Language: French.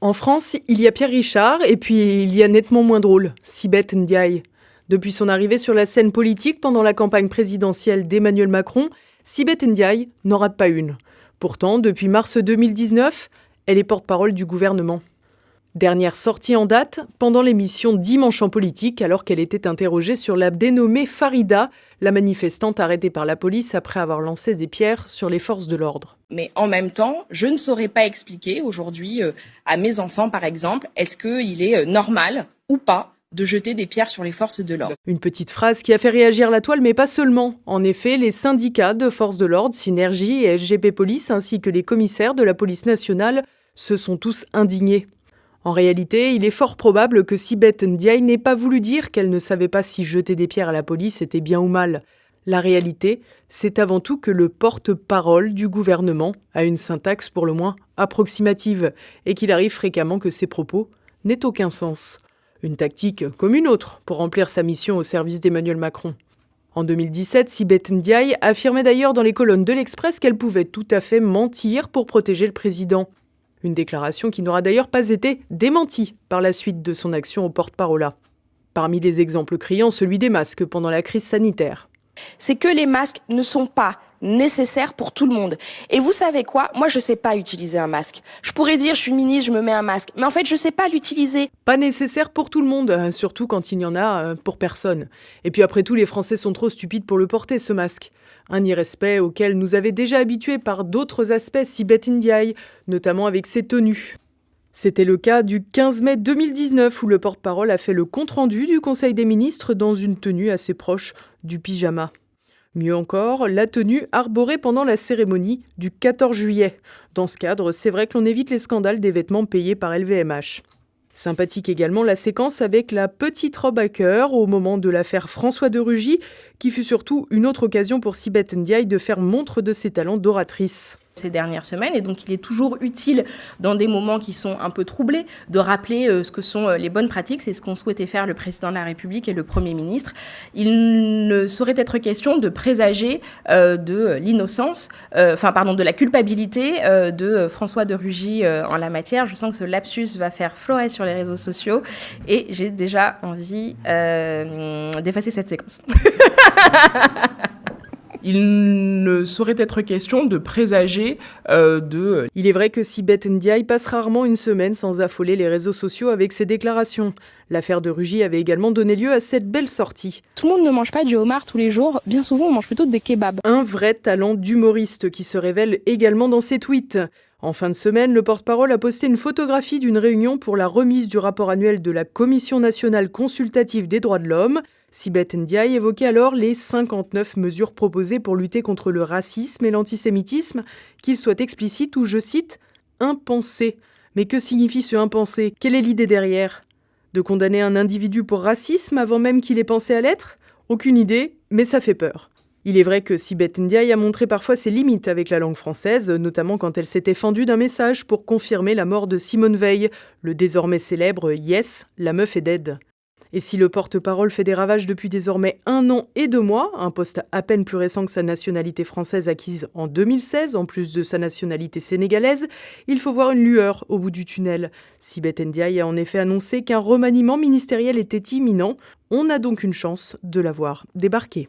En France, il y a Pierre Richard et puis il y a nettement moins drôle, Sibeth Ndiaye. Depuis son arrivée sur la scène politique pendant la campagne présidentielle d'Emmanuel Macron, Sibeth Ndiaye n'en rate pas une. Pourtant, depuis mars 2019, elle est porte-parole du gouvernement. Dernière sortie en date, pendant l'émission Dimanche en politique, alors qu'elle était interrogée sur la dénommée Farida, la manifestante arrêtée par la police après avoir lancé des pierres sur les forces de l'ordre. Mais en même temps, je ne saurais pas expliquer aujourd'hui à mes enfants, par exemple, est-ce qu'il est normal ou pas de jeter des pierres sur les forces de l'ordre. Une petite phrase qui a fait réagir la toile, mais pas seulement. En effet, les syndicats de forces de l'ordre, Synergie et SGP Police, ainsi que les commissaires de la police nationale, se sont tous indignés. En réalité, il est fort probable que Sibeth Ndiaye n'ait pas voulu dire qu'elle ne savait pas si jeter des pierres à la police était bien ou mal. La réalité, c'est avant tout que le porte-parole du gouvernement a une syntaxe pour le moins approximative et qu'il arrive fréquemment que ses propos n'aient aucun sens. Une tactique comme une autre pour remplir sa mission au service d'Emmanuel Macron. En 2017, Sibeth Ndiaye affirmait d'ailleurs dans les colonnes de l'Express qu'elle pouvait tout à fait mentir pour protéger le président. Une déclaration qui n'aura d'ailleurs pas été démentie par la suite de son action au porte-parole. Parmi les exemples criants, celui des masques pendant la crise sanitaire. C'est que les masques ne sont pas nécessaires pour tout le monde. Et vous savez quoi? Moi, je sais pas utiliser un masque. Je pourrais dire, je suis ministre, je me mets un masque. Mais en fait, je sais pas l'utiliser. Pas nécessaire pour tout le monde, surtout quand il n'y en a pour personne. Et puis après tout, les Français sont trop stupides pour le porter, ce masque. Un irrespect auquel nous avait déjà habitués par d'autres aspects Sibeth Ndiaye, notamment avec ses tenues. C'était le cas du 15 mai 2019 où le porte-parole a fait le compte-rendu du Conseil des ministres dans une tenue assez proche du pyjama. Mieux encore, la tenue arborée pendant la cérémonie du 14 juillet. Dans ce cadre, c'est vrai que l'on évite les scandales des vêtements payés par LVMH. Sympathique également la séquence avec la petite robe à cœur au moment de l'affaire François de Rugy, qui fut surtout une autre occasion pour Sibeth Ndiaye de faire montre de ses talents d'oratrice. Ces dernières semaines, et donc il est toujours utile dans des moments qui sont un peu troublés de rappeler ce que sont les bonnes pratiques. C'est ce qu'ont souhaité faire le président de la République et le Premier ministre. Il ne saurait être question de présager de l'innocence, de la culpabilité de François de Rugy en la matière. Je sens que ce lapsus va faire florer sur les réseaux sociaux et j'ai déjà envie d'effacer cette séquence. Il ne saurait être question de présager Il est vrai que Sibeth Ndiaye passe rarement une semaine sans affoler les réseaux sociaux avec ses déclarations. L'affaire de Rugy avait également donné lieu à cette belle sortie. Tout le monde ne mange pas du homard tous les jours, bien souvent on mange plutôt des kebabs. Un vrai talent d'humoriste qui se révèle également dans ses tweets. En fin de semaine, le porte-parole a posté une photographie d'une réunion pour la remise du rapport annuel de la Commission nationale consultative des droits de l'homme. Sibeth Ndiaye évoquait alors les 59 mesures proposées pour lutter contre le racisme et l'antisémitisme, qu'ils soient explicites ou, je cite, « impensés ». Mais que signifie ce impensé? Quelle est l'idée derrière? De condamner un individu pour racisme avant même qu'il ait pensé à l'être? Aucune idée, mais ça fait peur. Il est vrai que Sibeth Ndiaye a montré parfois ses limites avec la langue française, notamment quand elle s'était fendue d'un message pour confirmer la mort de Simone Veil, le désormais célèbre « Yes, la meuf est dead ». Et si le porte-parole fait des ravages depuis désormais 1 an et 2 mois, un poste à peine plus récent que sa nationalité française acquise en 2016, en plus de sa nationalité sénégalaise, il faut voir une lueur au bout du tunnel. Sibeth Ndiaye a en effet annoncé qu'un remaniement ministériel était imminent. On a donc une chance de la voir débarquer.